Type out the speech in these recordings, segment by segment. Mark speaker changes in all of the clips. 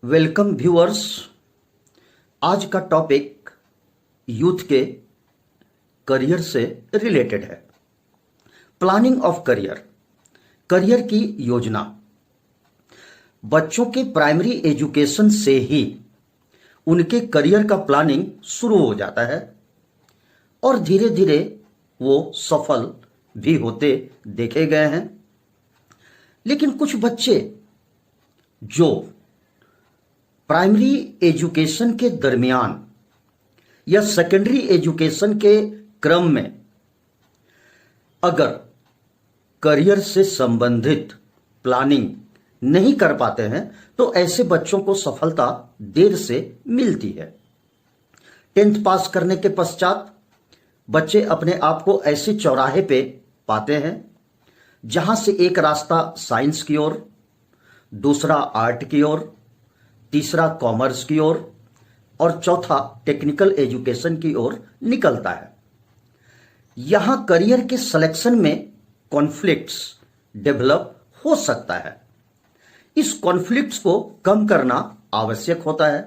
Speaker 1: Welcome viewers. आज का topic youth के करियर से रिलेटेड है। प्लानिंग ऑफ करियर, करियर की योजना। बच्चों के प्राइमरी एजुकेशन से ही उनके करियर का प्लानिंग शुरू हो जाता है और धीरे धीरे वो सफल भी होते देखे गए हैं। लेकिन कुछ बच्चे जो प्राइमरी एजुकेशन के दरमियान या सेकेंडरी एजुकेशन के क्रम में अगर करियर से संबंधित प्लानिंग नहीं कर पाते हैं तो ऐसे बच्चों को सफलता देर से मिलती है। 10th पास करने के पश्चात बच्चे अपने आप को ऐसे चौराहे पे पाते हैं जहां से एक रास्ता साइंस की ओर, दूसरा आर्ट की ओर, तीसरा कॉमर्स की ओर और चौथा टेक्निकल एजुकेशन की ओर निकलता है। यहां करियर के सिलेक्शन में कॉन्फ्लिक्ट्स डेवलप हो सकता है। इस कॉन्फ्लिक्ट्स को कम करना आवश्यक होता है।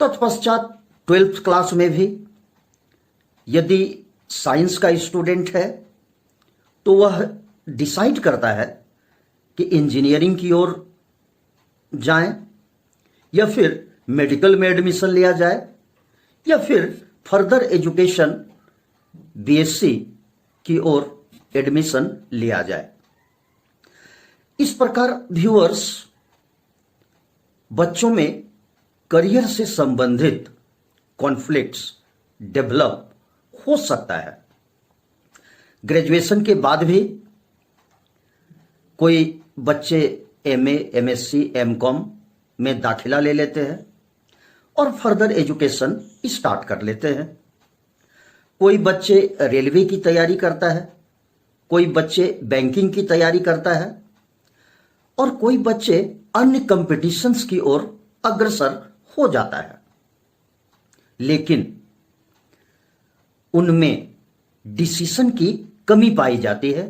Speaker 1: तत्पश्चात 12th क्लास में भी यदि साइंस का स्टूडेंट है तो वह डिसाइड करता है कि इंजीनियरिंग की ओर जाएं या फिर मेडिकल में एडमिशन लिया जाए या फिर फर्दर एजुकेशन बीएससी की ओर एडमिशन लिया जाए। इस प्रकार व्यूअर्स, बच्चों में करियर से संबंधित कॉन्फ्लिक्ट्स डेवलप हो सकता है। ग्रेजुएशन के बाद भी कोई बच्चे एमए, एमएससी, एमकॉम में दाखिला ले लेते हैं और फर्दर एजुकेशन स्टार्ट कर लेते हैं। कोई बच्चे रेलवे की तैयारी करता है, कोई बच्चे बैंकिंग की तैयारी करता है और कोई बच्चे अन्य कंपटीशंस की ओर अग्रसर हो जाता है। लेकिन उनमें डिसीजन की कमी पाई जाती है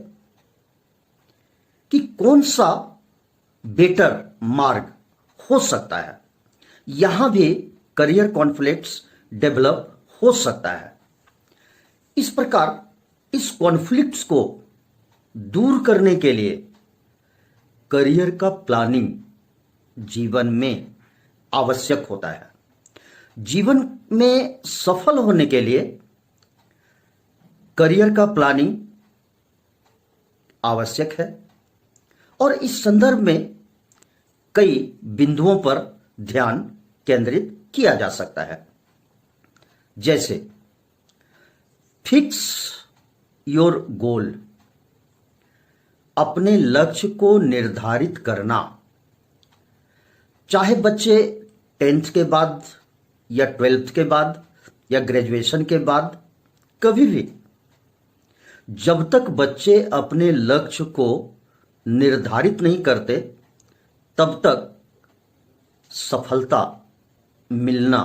Speaker 1: कि कौन सा बेटर मार्ग हो सकता है। यहां भी करियर कॉन्फ्लिक्ट्स डेवलप हो सकता है। इस प्रकार इस कॉन्फ्लिक्ट्स को दूर करने के लिए करियर का प्लानिंग जीवन में आवश्यक होता है। जीवन में सफल होने के लिए करियर का प्लानिंग आवश्यक है और इस संदर्भ में कई बिंदुओं पर ध्यान केंद्रित किया जा सकता है। जैसे फिक्स योर गोल, अपने लक्ष्य को निर्धारित करना। चाहे बच्चे 10th के बाद या 12th के बाद या ग्रेजुएशन के बाद, कभी भी जब तक बच्चे अपने लक्ष्य को निर्धारित नहीं करते तब तक सफलता मिलना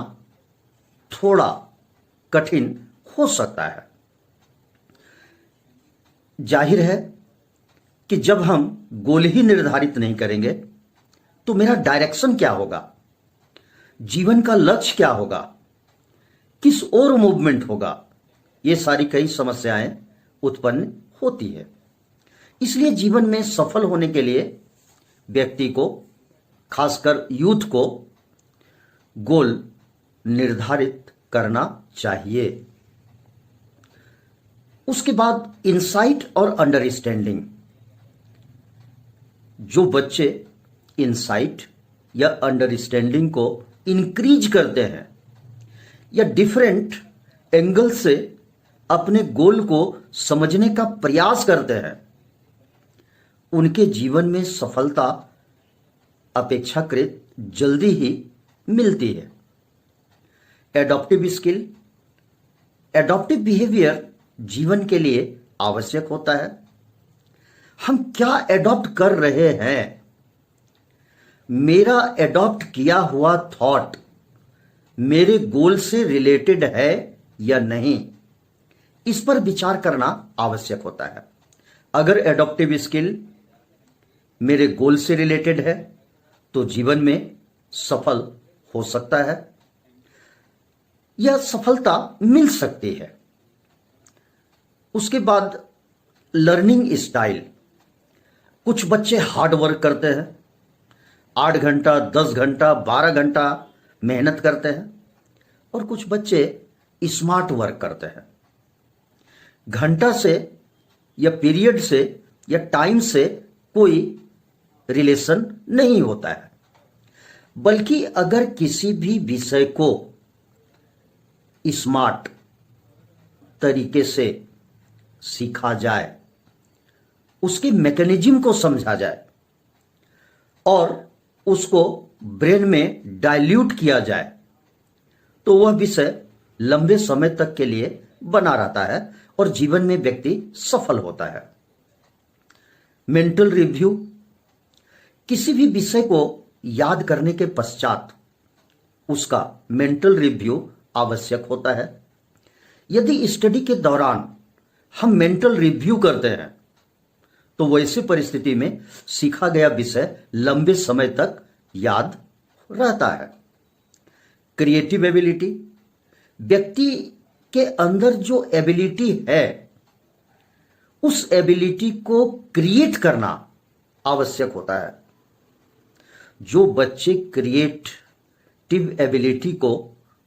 Speaker 1: थोड़ा कठिन हो सकता है। जाहिर है कि जब हम गोल ही निर्धारित नहीं करेंगे तो मेरा डायरेक्शन क्या होगा, जीवन का लक्ष्य क्या होगा, किस ओर मूवमेंट होगा, ये सारी कई समस्याएं उत्पन्न होती है। इसलिए जीवन में सफल होने के लिए व्यक्ति को, खासकर यूथ को, गोल निर्धारित करना चाहिए। उसके बाद इंसाइट और अंडरस्टैंडिंग। जो बच्चे इंसाइट या अंडरस्टैंडिंग को इंक्रीज करते हैं या डिफरेंट एंगल से अपने गोल को समझने का प्रयास करते हैं, उनके जीवन में सफलता अपेक्षाकृत जल्दी ही मिलती है। एडॉप्टिव स्किल, एडॉप्टिव बिहेवियर जीवन के लिए आवश्यक होता है। हम क्या एडॉप्ट कर रहे हैं, मेरा एडॉप्ट किया हुआ थॉट मेरे गोल से रिलेटेड है या नहीं, इस पर विचार करना आवश्यक होता है। अगर एडॉप्टिव स्किल मेरे गोल से रिलेटेड है तो जीवन में सफल हो सकता है या सफलता मिल सकती है। उसके बाद लर्निंग स्टाइल। कुछ बच्चे हार्ड वर्क करते हैं, 8 घंटा, 10 घंटा, 12 घंटा मेहनत करते हैं, और कुछ बच्चे स्मार्ट वर्क करते हैं। घंटा से या पीरियड से या टाइम से कोई रिलेशन नहीं होता है, बल्कि अगर किसी भी विषय को स्मार्ट तरीके से सीखा जाए, उसके मैकेनिज्म को समझा जाए और उसको ब्रेन में डाइल्यूट किया जाए, तो वह विषय लंबे समय तक के लिए बना रहता है और जीवन में व्यक्ति सफल होता है। Mental review. किसी भी विषय को याद करने के पश्चात उसका मेंटल रिव्यू आवश्यक होता है। यदि स्टडी के दौरान हम मेंटल रिव्यू करते हैं तो वैसी परिस्थिति में सीखा गया विषय लंबे समय तक याद रहता है। Creative ability. व्यक्ति के अंदर जो एबिलिटी है, उस एबिलिटी को क्रिएट करना आवश्यक होता है। जो बच्चे क्रिएटिव एबिलिटी को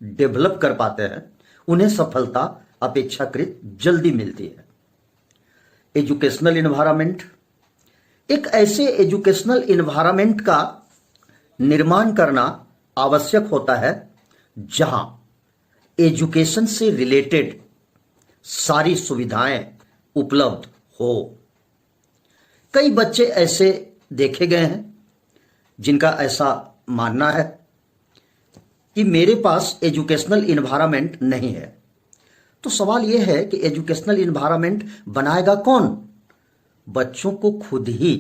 Speaker 1: डेवलप कर पाते हैं, उन्हें सफलता अपेक्षाकृत जल्दी मिलती है। Educational environment. एक ऐसे एजुकेशनल इन्वायरमेंट का निर्माण करना आवश्यक होता है जहां एजुकेशन से रिलेटेड सारी सुविधाएं उपलब्ध हो। कई बच्चे ऐसे देखे गए हैं जिनका ऐसा मानना है कि मेरे पास एजुकेशनल इन्वायरमेंट नहीं है। तो सवाल यह है कि एजुकेशनल इन्वायरमेंट बनाएगा कौन? बच्चों को खुद ही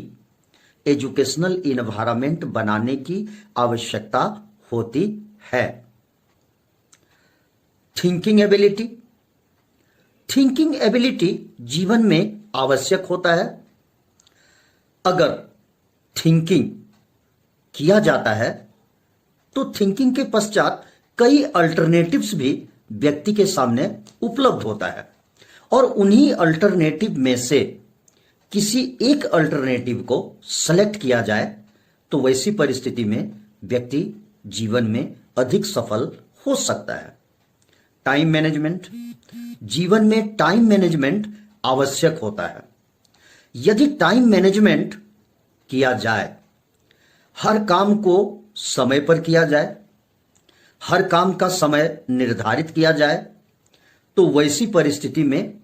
Speaker 1: एजुकेशनल इन्वायरमेंट बनाने की आवश्यकता होती है। Thinking ability. थिंकिंग एबिलिटी जीवन में आवश्यक होता है। अगर थिंकिंग किया जाता है तो थिंकिंग के पश्चात कई अल्टरनेटिव्स भी व्यक्ति के सामने उपलब्ध होता है और उन्हीं अल्टरनेटिव में से किसी एक अल्टरनेटिव को सेलेक्ट किया जाए तो वैसी परिस्थिति में व्यक्ति जीवन में अधिक सफल हो सकता है। Time management. जीवन में टाइम मैनेजमेंट आवश्यक होता है। यदि टाइम मैनेजमेंट किया जाए, हर काम को समय पर किया जाए, हर काम का समय निर्धारित किया जाए, तो वैसी परिस्थिति में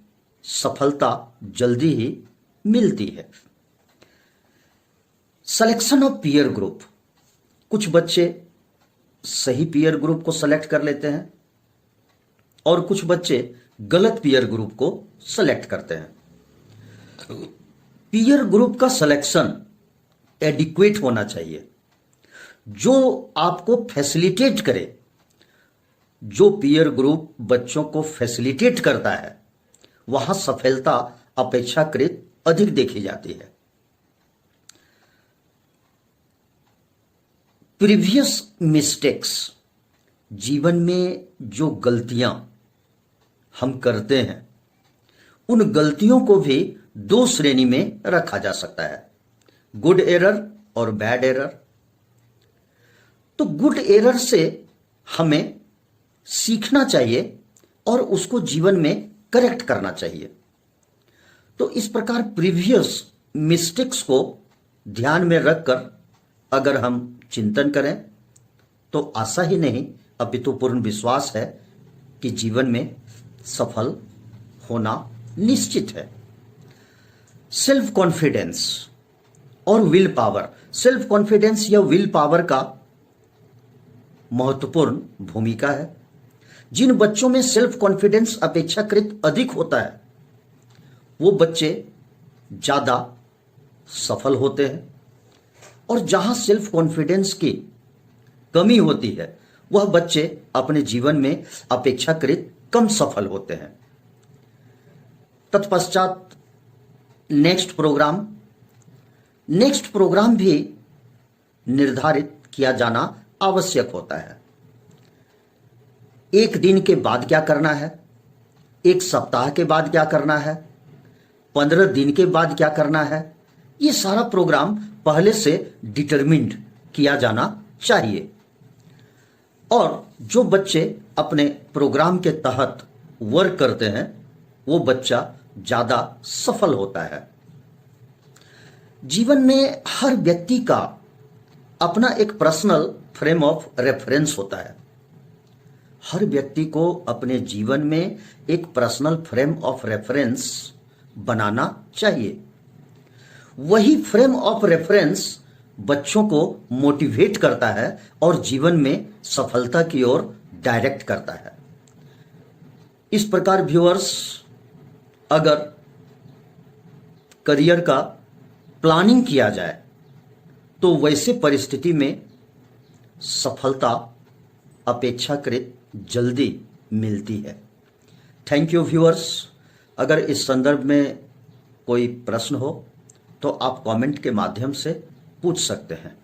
Speaker 1: सफलता जल्दी ही मिलती है। Selection of peer group. कुछ बच्चे सही पीयर ग्रुप को सेलेक्ट कर लेते हैं और कुछ बच्चे गलत पीयर ग्रुप को सेलेक्ट करते हैं। पीयर ग्रुप का सिलेक्शन एडिक्वेट होना चाहिए, जो आपको फैसिलिटेट करे। जो पीयर ग्रुप बच्चों को फैसिलिटेट करता है, वहां सफलता अपेक्षाकृत अधिक देखी जाती है। Previous mistakes. जीवन में जो गलतियां हम करते हैं, उन गलतियों को भी दो श्रेणी में रखा जा सकता है, गुड एरर और बैड एरर। तो गुड एरर से हमें सीखना चाहिए और उसको जीवन में करेक्ट करना चाहिए। तो इस प्रकार प्रीवियस मिस्टेक्स को ध्यान में रखकर अगर हम चिंतन करें तो आशा ही नहीं अपितु पूर्ण विश्वास है कि जीवन में सफल होना निश्चित है। सेल्फ कॉन्फिडेंस और विल पावर। सेल्फ कॉन्फिडेंस या विल पावर का महत्वपूर्ण भूमिका है। जिन बच्चों में सेल्फ कॉन्फिडेंस अपेक्षाकृत अधिक होता है, वो बच्चे ज्यादा सफल होते हैं, और जहां सेल्फ कॉन्फिडेंस की कमी होती है, वह बच्चे अपने जीवन में अपेक्षाकृत कम सफल होते हैं। तत्पश्चात नेक्स्ट प्रोग्राम भी निर्धारित किया जाना आवश्यक होता है। एक दिन के बाद क्या करना है, एक सप्ताह के बाद क्या करना है, 15 दिन के बाद क्या करना है, ये सारा प्रोग्राम पहले से डिटरमिन्ड किया जाना चाहिए। और जो बच्चे अपने प्रोग्राम के तहत वर्क करते हैं वो बच्चा ज्यादा सफल होता है। जीवन में हर व्यक्ति का अपना एक पर्सनल फ्रेम ऑफ रेफरेंस होता है। हर व्यक्ति को अपने जीवन में एक पर्सनल फ्रेम ऑफ रेफरेंस बनाना चाहिए। वही फ्रेम ऑफ रेफरेंस बच्चों को मोटिवेट करता है और जीवन में सफलता की ओर डायरेक्ट करता है। इस प्रकार व्यूअर्स, अगर करियर का प्लानिंग किया जाए तो वैसे परिस्थिति में सफलता अपेक्षाकृत जल्दी मिलती है। Thank you viewers. अगर इस संदर्भ में कोई प्रश्न हो तो आप कमेंट के माध्यम से पूछ सकते हैं।